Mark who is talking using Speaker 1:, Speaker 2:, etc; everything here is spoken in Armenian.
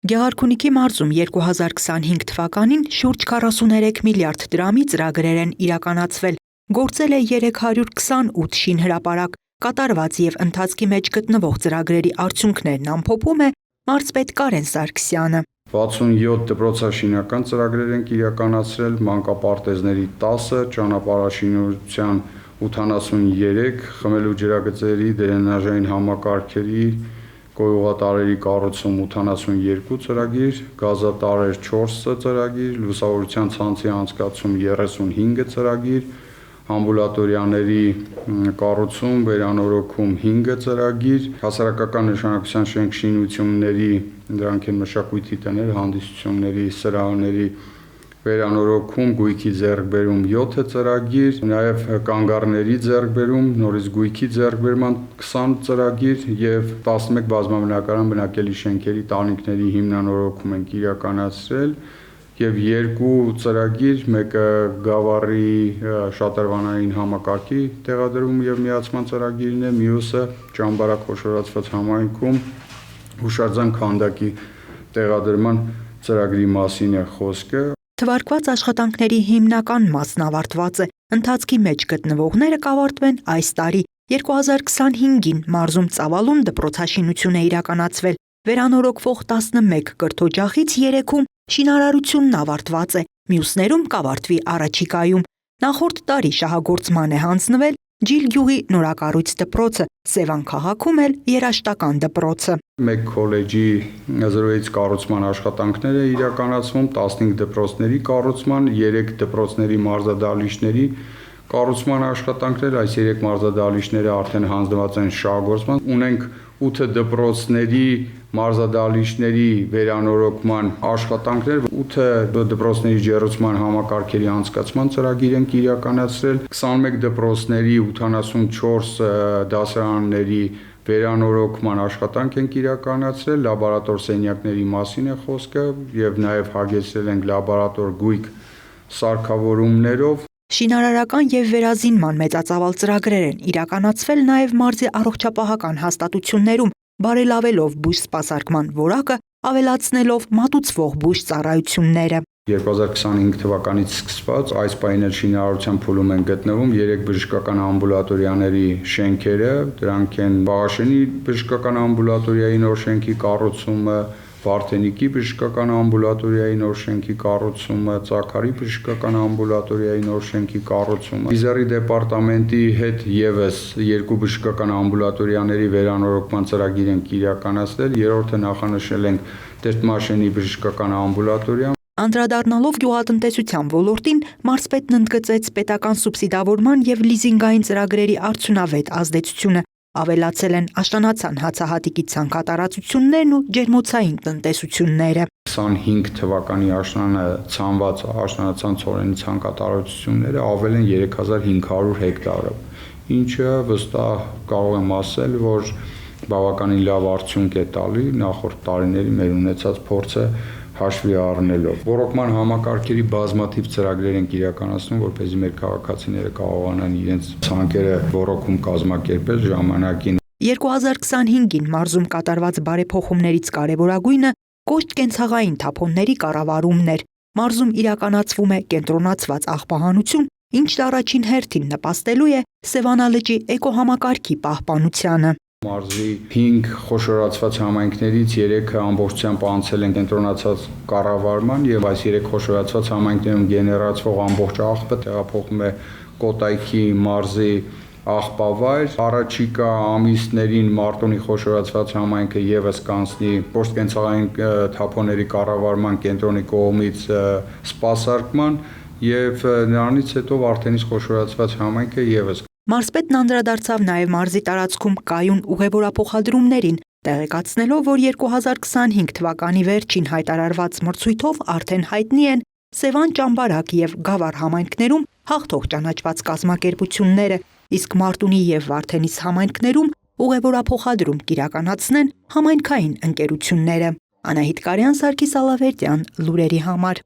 Speaker 1: Գեղարքունիքի մարզում 2025 թվականին շուրջ 43 միլիարդ դրամի ծրագրեր են իրականացվել, գործել է 328 շինհրապարակ, կատարված և ընթացքի մեջ գտնվող ծրագրերի արդյունքներն ամփոփում է մարզպետ Կարեն Սարգսյանը։
Speaker 2: 67 դպրոցաշինական ծրագրեր ենք իրականացրել, մանկապարտեզների 10, ճանապարհաշինության 83, խմելու ջրագծերի, դրենաժային համակարգերի, գոյուղատարերի կառուցում 82 ծրագիր, գազատարեր 4 ծրագիր, լուսավորության ցանցի անցկացում 35 ծրագիր, ամբուլատորիաների կառուցում, վերանորոգում 5 ծրագիր, հասարակական նշանակության շինությունների, դրանք են մշակույթի տներ, հանդիսությունների, սրահների վերանորոգում, գույքի ձեռքբերում 7 ծրագիր, նաև կանգառների ձեռքբերում, նորից գույքի ձեռքբերման 20 ծրագիր և 11 բազմաբնակարան բնակելի շենքերի տանիքների հիմնանորոգում ենք իրականացրել և 2 ծրագիր, մեկը Գավառի շատրվանային համակարգի տեղադրում և միացման ծրագիրն է, մյուսը Ճամբարակ խոշորացված համայնքում հուշարձան քանդակի տեղադրման ծրագրի մասին է խոսքը։
Speaker 1: Թվարկված աշխատանքների հիմնական մասն ավարտված է, ընթացքի մեջ գտնվողները կավարտվեն այս տարի։ 2025-ին մարզում ծավալուն դպրոցաշինություն է իրականացվել, վերանորոգվող 11 կրթօջախից 3-ում շինարարությունն ավարտված է, մյուսներում կավարտվի առաջիկայում։ Նախորդ տարի շահագործման է հանձնվել Ջիլ գյուղի նորակառույց դպրոցը, Սևան քաղաքում էլ երաժշտական դպրոցը։
Speaker 2: Մեկ քոլեջի զրոյից կառուցման աշխատանքներ է իրականացվում, 15 դպրոցների կառուցման, 3 դպրոցների մարզադահլիճների կառուցման աշխատանքներ, այս 3 մարզադահլիճները արդեն հանձնված են շահագործման։ Ունենք 8 դպրոցների մարզադահլիճների վերանորոգման աշխատանքներ, 8 դպրոցների ջեռուցման համակարգերի անցկացման ծրագիր ենք իրականացրել, 21 դպրոցների 84 դասարանների վերանորոգման աշխատանք ենք իրականացրել, լաբորատոր սենյակների մասին է խոսքը և նաև հագեցրել ենք լաբորատոր գույք սարքավորումներով։
Speaker 1: Շինարարական և վերազինման մեծածավալ ծրագրեր են իրականացվել նաև մարզի առողջապահական հաստատություններում, բարելավելով բույժ սպասարկման որակը, ավելացնելով մատուցվող բույժ ծառայությունները։
Speaker 2: 2025 թվականից սկսված այս պահին էլ շինարարության փուլում են գտնվում 3 բժշկական ամբուլատորիաների շենքերը, դրանք են Վաղաշենի բժշկական ամբուլատորիայի նոր շենքի կառուցումը, Վարդենիկի բժշկական ամբուլատորիայի նոր շենքի կառուցումը, Ծաքարի բժշկական ամբուլատորիայի նոր շենքի կառուցումը։ Իզերի դեպարտամենտի հետ եւս 2 բժշկական ամբուլատորիաների վերանորոգման ծրագիր ենք իրականացրել, երրորդը նախանշել ենք Տերտմաշենի բժշկական ամբուլատորիա։
Speaker 1: Անդրադառնալով գյուղատնտեսության ոլորտին, մարզպետն ընդգծեց պետական սուբսիդավորման և լիզինգային ծրագրերի արդյունավետ ազդեցությունը, ավելացել են աշնանացան հացահատիկի ցանքատարածություններն ու ջերմոցային տնտեսությունները։
Speaker 2: 25 թվականի ցանված աշնանացան ցորենի ցանքատարածությունները ավել են 3500 հեկտարով, ինչը վստահ կարող եմ ասել, որ բավականին լավ արդյունք է տալի նախորդ տարիների մեր ունեցած փորձը հաշվի առնելով։ Ռոռոկման համակարգերի բազմաթիվ ծրագրեր ենք իրականացնում, որպեսզի մեր քաղաքացիները կարողանան իրենց ցանկերը ռոռոկում կազմակերպել ժամանակին։
Speaker 1: 2025-ին մարզում կատարված բարեփոխումներից կարևորագույնը կոշտ կենցաղային թափոնների կառավարումն էր։ Մարզում իրականացվում է կենտրոնացված աղբահանություն, ինչն առաջին հերթին նպաստելու է Սևանա լճի էկոհամակարգի պահպանությանը։
Speaker 2: Մարզի 5 խոշորացված համայնքներից 3-ը ամբողջությամբ անցել են կենտրոնացած կառավարման եւ այս 3 խոշորացված համայնքներում գեներացվող ամբողջ աղբը տեղափոխվում է Կոտայքի մարզի աղբավայր։ Առաջիկա ամիսներին Մարտունի խոշորացված համայնքը եւս կանցնի կենցաղային թափոնների կառավարման կենտրոնի կողմից սպասարկման եւ նրանից հետո Վարդենիս խոշորացված համայնքը եւս։
Speaker 1: Մարզպետն անդրադարձավ նաև մարզի տարածքում կայուն ուղևորափոխադրումներին, տեղեկացնելով, որ 2025 թվականի վերջին հայտարարված մրցույթով արդեն հայտնի են Սևան, Ճամբարակ և Գավառ համայնքներում հաղթող ճանաչված կազմակերպությունները, իսկ Մարտունի և Վարդենիս համայնքներում ուղևորափոխադրում կիրականացնեն համայնքային ընկերությունները։ Անահիտ Կարյան, Սարգիս Ալավերդյան, լուրերի համար։